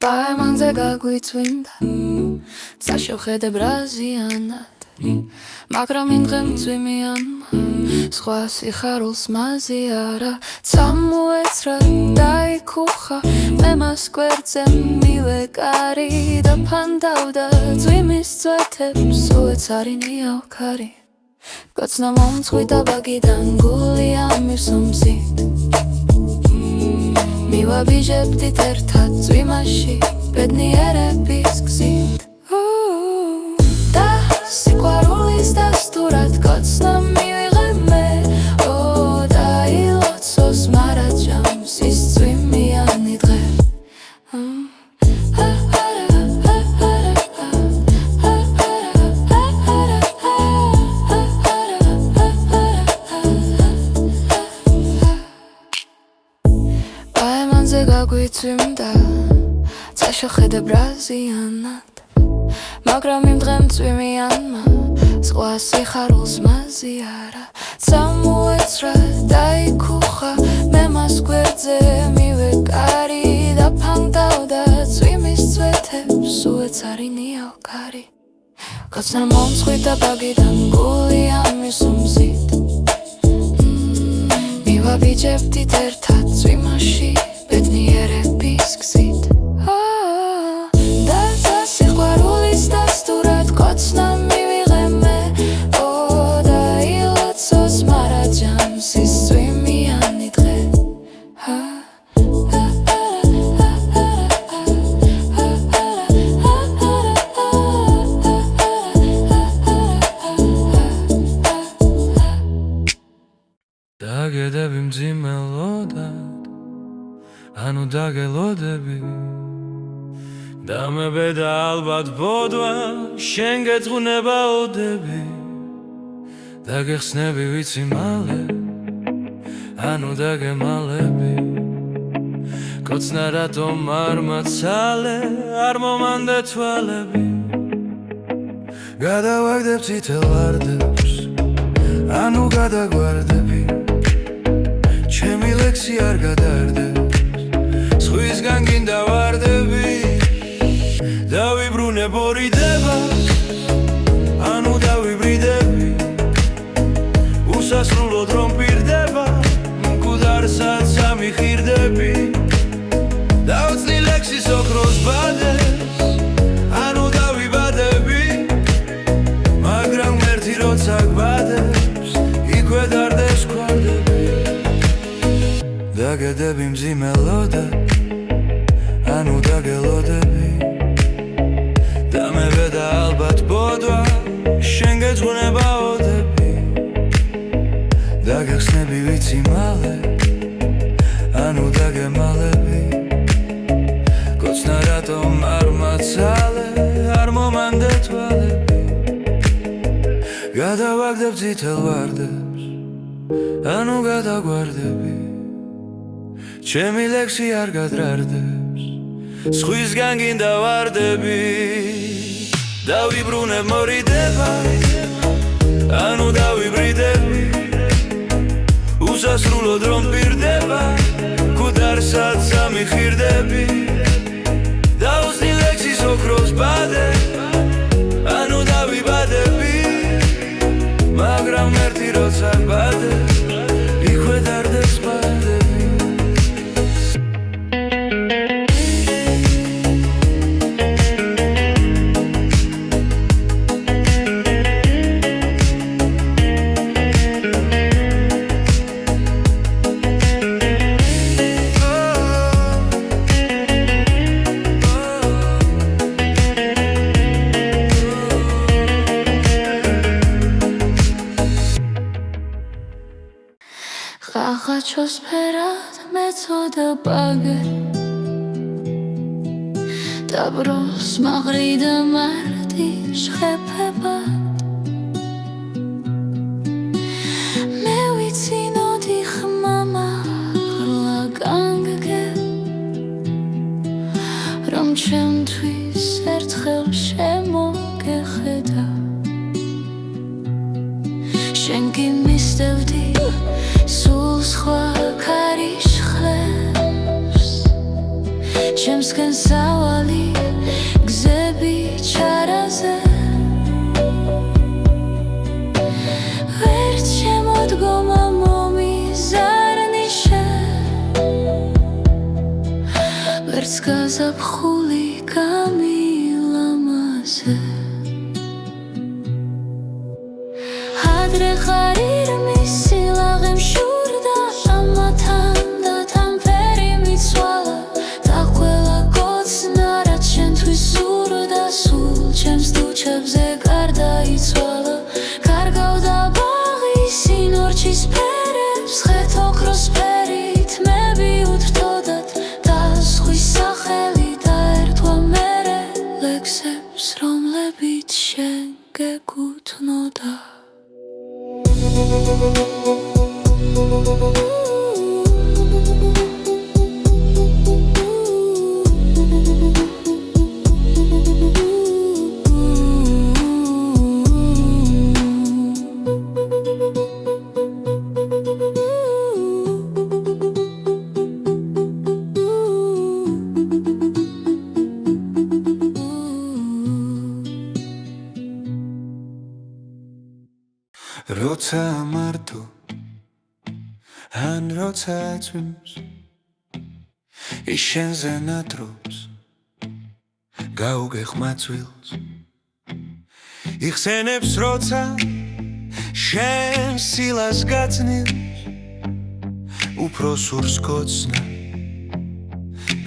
Պայմանձ է գագույցույնდა Ծաշոխետ է բրազիանատ Մակրամ ինղեմ ծույմիանմա Სხვა սիխարուլս մազիարա Ծամու էցրա դայի կուխա Մեմաս կվերձեմ միվե կարի Դա պանդավդա ծույմիս ծույթեպ Սուե ծարինի ավկարի Կոցնամոմ ծույտա բագիդան Գուլի ամիր սոմսիտ Միվա բիժեպտի տերթատ ծույմաշի Պետնի երեպիս կզիտ Դա սիկվարուլիս դաստուրատ Կոցնամ միվի ղեմե Օ դա իլոցոս մարաջամ Սիս ծույմի անիդ ղեմ Գագույցույմდა Ծաշոխետ է բրազիանատ Մակրամ իմ դղեմ ծույմիանմա Სხვა սիխարուլս մազիարա Ծամու էցրա դայի կուխա Մեմաս կվերձե միվե կարի Դա պանդավդա ծույմիս ծույթեպ Սուե ծարինի ավկարի Կոցնամոմ ծույտա բագիդան Գուլի ամիր սոմսիտ Միվա բիջեպտի տերթատ ծույմաշի Պետնի երեպիս կզիտ Դա սիխվարուլիս դաստուրատ Կոցնամ միվի ղեմե Օ դա իլոցոս մարաջամ Սիս ծույմի անիդ ղեմ Դագեդեվիմ ձիմելոդատ Անու դագելոդեբի Դա մե բեդա ալբատ բոդվա Շենգետ խունեբա օդեբի Դագեղսնեբի վիցի մալե Անու դագե մալեբի Կոցնարատո մարմացալե Արմոման դեթվալեբի Գադավակ դեպցի թելվարդեպս Անու գադագվարդեբի Չեմի լեքսի արգադարդեպ Սխույս գանգին դավարդեպի Դավի բրունե բորի դեպա Անու դավի բրիդեպի Ուսաս ռուլո դրոմպիր դեպա Մունկու դարսած սամի խիր դեպի Դավցնի լեքսի սոքրոս բադես Անու դավի բադեպի Մագրան մերթի ռոցակ բադես Իքվե դարդես կվարդեպի Դագեդեբիմ զիմելոդա Անու դագելոդեբի Դա մե բեդա ալբատ բոդվա Շենգետ խունեբա օդեբի Դագեղսնեբի վիցի մալե Անու դագե մալեբի Կոցնարատո մարմացալե Արմոման դեթվալեբի Գադավակ դեպցի թելվարդեպս Անու գադագվարդեպի Չեմի լեքսի արգադրարդեպս Սխույս գանգին դավարդեպի Դավի բրունև մորի դեպա Անու դավի բրիդեպի Ուսաս ռուլո դրոմպիր դեպա Կու դարսած սամի խիր դեպի Դավուսնի լեքսի սոքրոս բադեպ Անու դավի բադեպի Մագրամ մերթի ռոցակ բադեպ Իքվե դարդես բադեպի Խաղաչոս պերատ մեծոդը բագը Դաբրոս մաղրիդը մարդի շխեպ է բատ Մեվիցին ոտի խմամա Հրլագանգը գե Ռոմ չեմ թույ սերտ խել շեմո գեխեդա Շենքի միստևդի ჩემსკენ სავალი გზები ჩარაზე ვერც შემოდგომა მომიზარნიშე ვერც გაზაფხული გამილამაზე ადრე ხარ მისი ლაღი მშურდა ამათან და თანფერი მიცვალა და ყველა კოცნა რაც შენთვის სურდა სულ ჩემს თუჩებზე გარდაიცვალა კარგავდა ბაღი სინორჩის ფერებს ხეთ ოქროს ფერით მები უთრთოდათ და ზღვის სახელი დაერთვა მერე ლექსებს რომლებიც შენ გეკუთვნოდა როცა მარტო ან როცა წვიმს ის შენზე ნატრობს გაუგეხმაწვილს იხსენებს როცა შენ სილას გაწნილს უფრო სურს კოცნა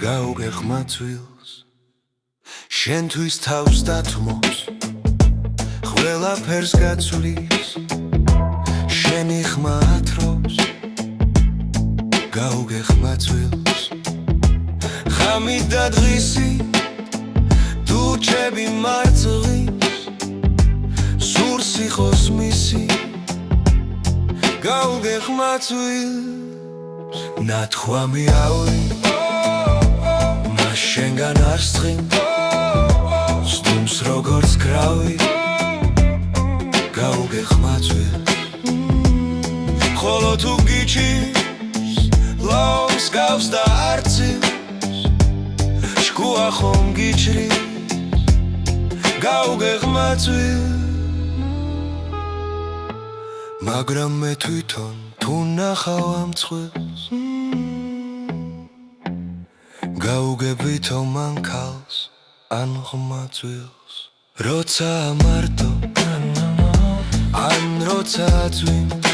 გაუგეხმაწვილს შენთვის თავს დათმობს ყველაფერს გაცვლის შენი ხმა ათრობს გაუგეხმაწვილს ხამით და დღისი თუ ჩები მარწყვის სურს იყოს მისი გაუგეხმაწვილს ნათქვამი ავი მას შენგან არ სწყინს სტუმს როგორც კრავი გაუგეხმაწვილს ხოლო თუ გიჩის ლომს გავს და არცილს შქუა ხომ გიჩრის გაუგეხმაწვილს მაგრამ მე თვითონ თუ ნახავ ამ წყვილს გაუგებითო მან ქალს ან ხმაწვილს როცა მარტო ან როცა წვიმს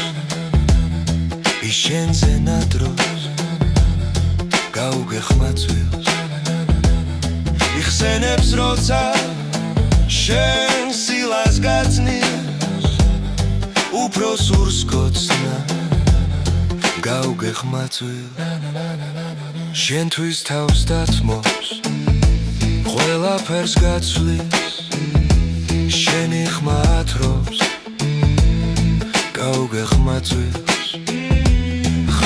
ის შენზე ნადრობს გაუგეხმაწვილს იხსენებს როცა შენ სილას გაწნილს უფრო სურს კოცნა გაუგეხმაწვილს შენთვის თავს დათმობს ყველაფერს გაცვლის შენი ხმა ათრობს გაუგეხმაწვილს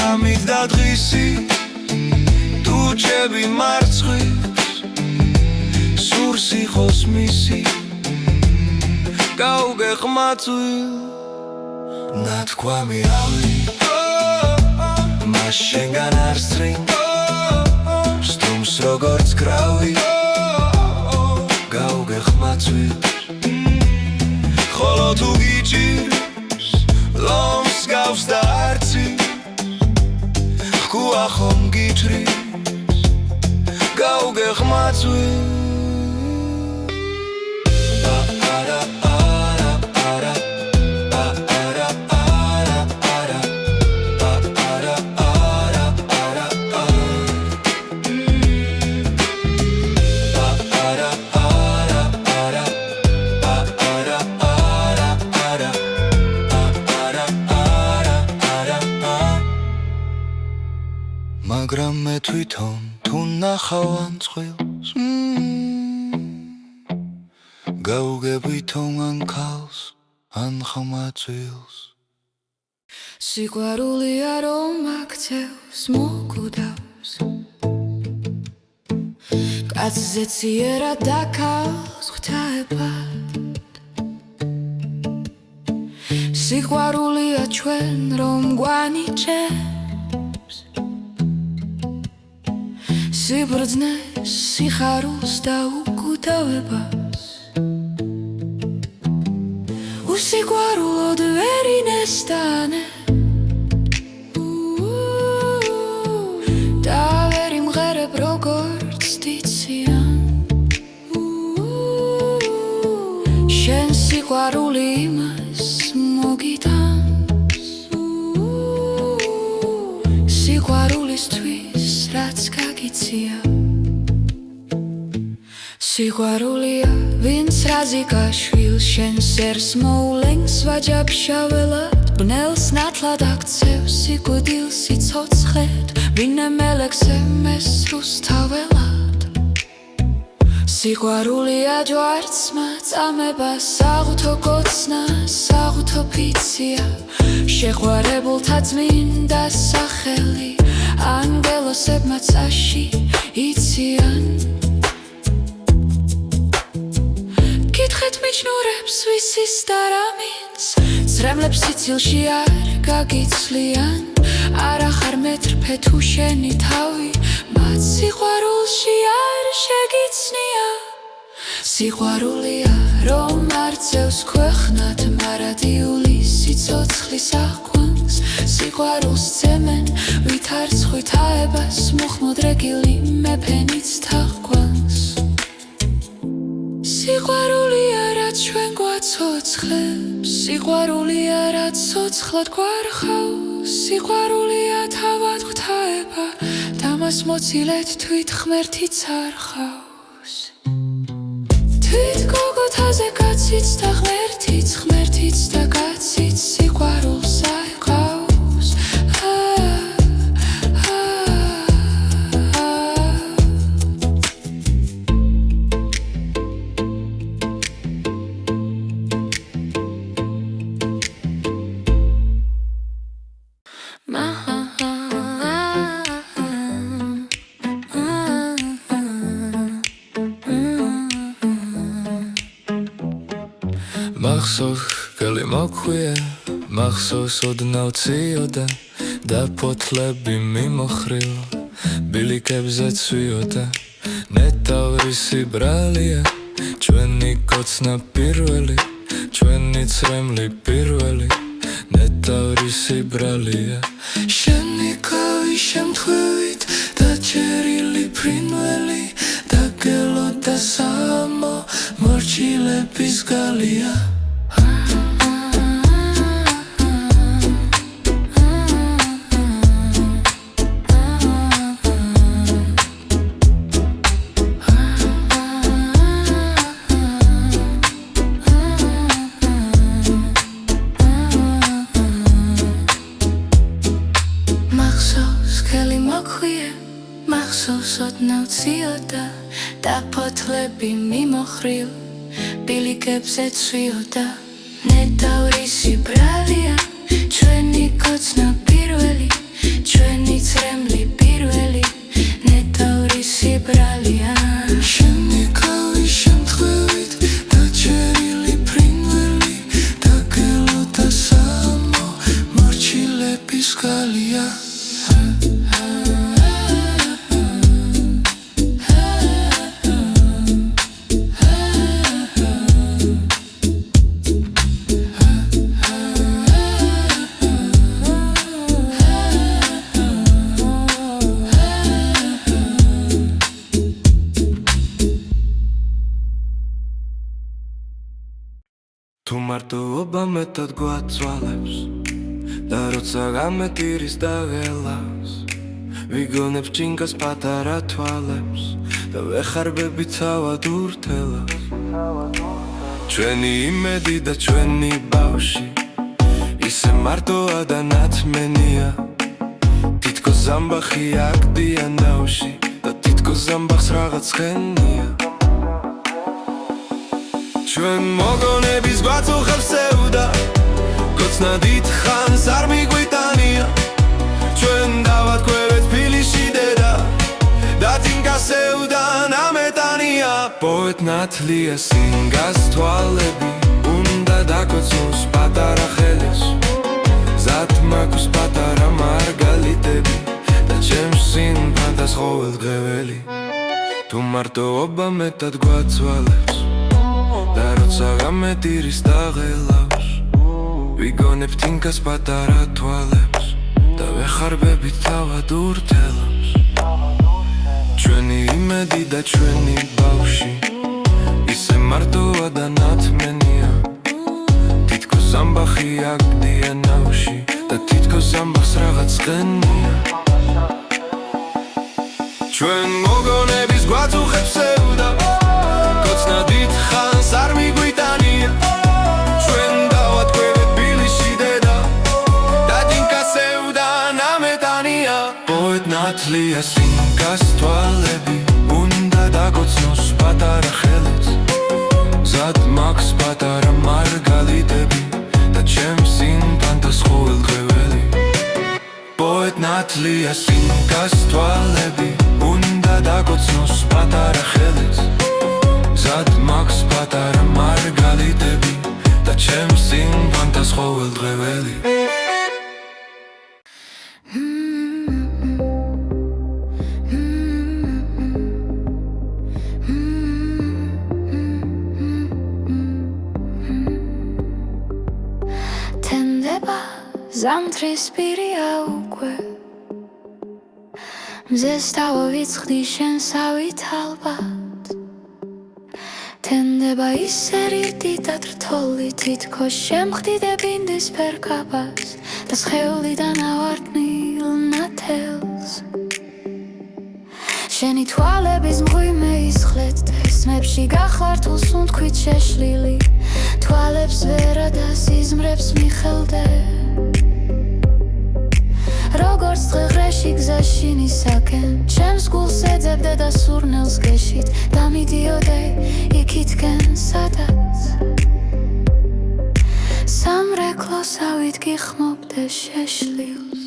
ხამით და დღისი თუ ჩები მარწყვის სურს იყოს მისი გაუგეხმაწვილს ნათქვამი ავი მას შენგან არ სწრინს სტუმს როგორც კრავი გაუგეხმაწვილს ხოლო თუ გიჭირს ლომს გავს და არცილს ხქუა ხომ გიჩრის გაუგეხმაწვილს მაგრამ მე თვითონ თუ ნახავ ამ წყვილს გაუგებითო მან ქალს ან ხმაწვილს სიყვარულია რომ აქცევს მოკვდავს კაცზე ციერად დაქალს ღვთაებად სიყვარულია ჩვენ რომ გვანიჭებს სიბრძნეს, სიხარულს და უკვდავებას უსიყვარულოდ ვერ ინესტანე და ვერ იმღერებ როგორც დიციან შენ სიყვარული იმას მოგიტანს სიყვარულისთვის რაც გაგიცია სიყვარულია ვინც რაზიკაშვილ შენს ერს მოულენს ვაჯაბშაველად ბნელს ნათლად აქცევს სიკვდილს სიცოცხლედ ვინმე მელექსე მესრუს თაველად სიყვარულია ჯვარცმა წამება საღვთო კოცნა საღვთო ფიცია შეყვარებულთა წმინდა სახელი ანგელოსებმა წაში იციან კითხეთ მიჯნურებს ვისის და რამინს ცრემლებს სიცილში არ გაგიცლიან არ ახარ მეტრფე თუ შენი თავი მათ სიყვარულში არ შეგიცნია სიყვარულია რომ არწევს ქვეყნად მარადიული სიცოცხლის აყვანს სიყვარულს ცემენ ვით არ ცხვით აებას მუხმოდრეგილი მეფენიც თაყვანს სიყვარულია რაც ჩვენ გვაცოცხლებს სიყვარულია რაც ცოცხლად გვარხავს სიყვარულია თავად ღვთაება და მას მოცილეთ თვით ღმერთიც არ ხავს თვით გოგოთაზე კაციც და ღმერთიც ღმერთიც და კაციც სიყვარულს აიყავს მახსოვს გელი მოქვია მახსოვს ოდნავ წიოდა და ფოთლები მიმოხრილ ბილიკებზე ცვიოდა ნეტავრისი ბრალია ჩვენი კოცნა პირველი ჩვენი ცრემლი პირველი ნეტავრისი ბრალია შენი კავი შემთხვევით და ჩერილი ფრინველი და გელო და სამო მორჩილების გალია მახსოვს ოდნავ წიოდა და ფოთლები მიმოხრილ ბილიკებზე ცვიოდა ნეტავრისი ბრალია ჩვენი კოცნა პირველი ჩვენი ცრემლი პირველი ნეტავრისი ბრალია შენი კავი შემთხვევით და ჩერილი ფრინველი და გელო და სამო მორჩილების გალია თუ მარტოობა მეტად გვაწვალებს და როცა გამეტირის დაღელავს ვიგონებ ჭინკას პატარა თვალებს და ვეხარბები თავად ურთელავს ჩვენი იმედი და ჩვენი ბავში ისე მარტოა და ნათმენია თითქოს ზამბახი აგდიან დავში და თითქოს ზამბახს რაღაც ხენია ჩვენ მოგონების გვაწუხებს სევდა კოცნა დიდხანს არ მიგვიტანია ჩვენ დავატყვევეთ ფილიში დედა და წინკასევდა ნამეტანია პოეტ ნათლია სინგას თვალები უნდა დაკოცოს პატარა ხელებს ზათ მაქვს პატარა მარგალიტები და ჩემს წინ ფანტას ყოველ დღეველი მარტოობა მეტად გვაცვალებს და როცა გამედირის დაღელავს ვიგონებთ ინკას პატარა თვალებს და ვეხარბებით თავად ურთელავს ჩვენი იმედი და ჩვენი ბავში ისე მარტოა და ნათმენია თითქოს ამბახი აგდია ნავში და თითქოს ამბახს რაღაც ყენია ჩვენ მოგონების გვაწუხებს სევდა კოცნა დიდხანს არ მიგვიტანია ჩვენ დავატყვევეთ ბილისში დედა და დინკა სევდა ნამეტანია პოეტ ნათლია სინკას თვალები უნდა დაგოცნოს პატარა ხელებს მზად მაქვს პატარა მარგალიტები და ჩემს ინფანტას ყოველდღეველი პოეტ ნათლია სინკას თვალები უნდა დაგოცნოს პატარა ხელებს მზად მაქვს პატარა მარგალიტები და ჩემს ინფანტას ყოველდღეველი ზამთრის პირია უკვე მზეს დავავიწყდი შენსავით ალბათ თენდება ისე რიდი და რთული თითქოს შემხდიდებინდის ფერკაბას და სხეულიდან ავარდნილ ნათელს შენი თვალების მღვიმე ისხლეთ და ესმებში გახლართულ სუნთქვით შეშლილი თვალებს ვერა და სიზმრებს მიხელდე როგორც დღეღრეში გზაში ნისაკენ ჩემს გულს ეძებდე და სურნელს გეშით და მიდიოდე იქითკენ სადაც სამრეკლოსავით გიხმობდე შეშლილს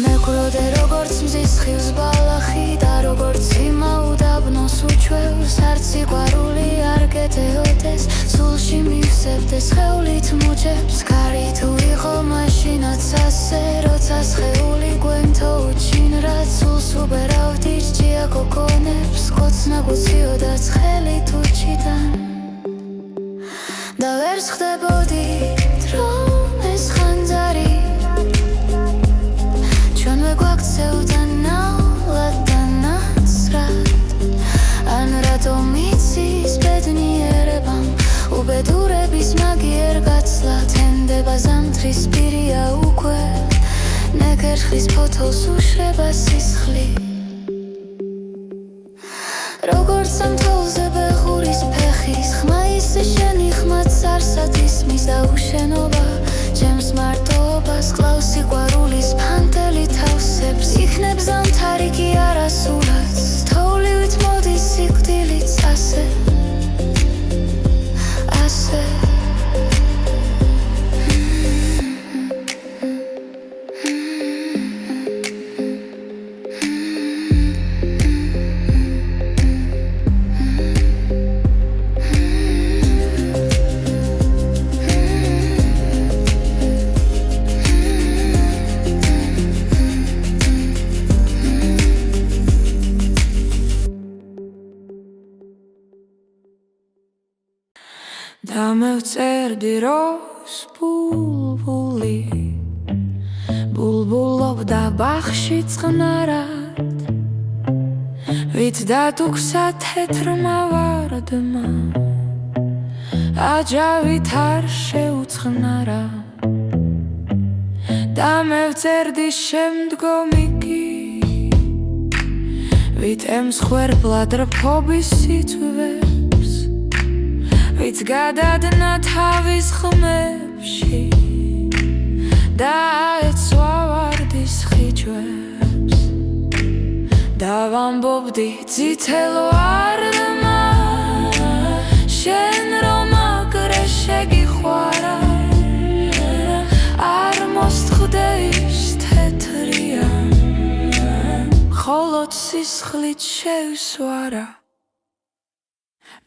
მეკვროდე როგორც მზის ხილს ბალახი და როგორც იმა უდაბნოს უჩვევს არც სიყვარული არ გეტეოდეს სულში მივსებდე სხეულით მუჯებს კარი თუ იყო მაშინაც ასე როცა სხეული გვემთო უჩინ რაც სულს უბერავდი ჭია გოგონებს კოცნა გუციოდა ცხელით უჩიდან და ვერ სხდებოდით რომ ეს ხანძარი ჩვენ გვაქცევდა ნავლად და ნაცრად ან რატომ იცის ბედნიერებამ უბედურების მაგიერ გაცლა თენდება ზამთრის პირია უკვე ნეკერხლის ფოთოლს უშრება სისხლი როგორც სამთოლზე ბეღურის ფეხის ხმა ისე შენი ხმაც არსად ისმის და უშენობა ჩემს მარტოობას კლავს სიყვარულის ფანტელი თავსებს იქნებ ზამთარი კი არასურაც თოვლივით მოდის სიკვდილიც ასე ასე დამევწერდი როს ბულბული ბულბულობდა ბაღში წყნარად ვით დატუქსა თეთრმა ვარდმა აჯავით არ შეუწყნარა დამევწერდი შემდგომი კი ვით ემსხვერპლად რფობის სიტყვებს ვით გადადნა თავის ხმებში და აეცვა ვარდის ხიჭვებს და ვამბობდი წითელ ვარდმა შენ რომ აგრე შეგიხვარა არ მოსთხოვდე ის თეთრია ხოლო სისხლით შევსვარა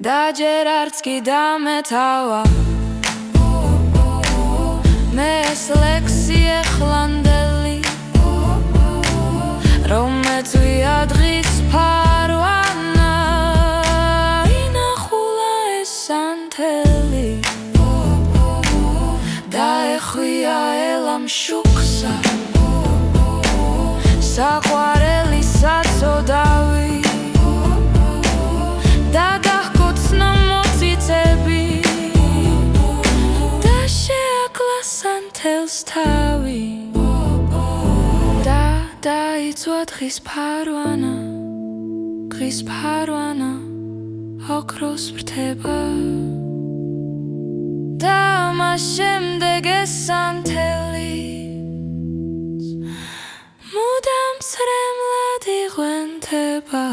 და ჯერ არც კი დამეთავა მე ეს ლექსი ეხლანდელი რომ მეწვია დღის ფარვა ამ შუქსა საყვარელი საწოდავი და გახკოცნა მოწიწები და შეაკლასან თელს თავი და დაიწვა დღის ფარვანა ოქროს ვრთება და მას შემდეგ ეს ანთელიც მუდამ სრემლად იღვენთება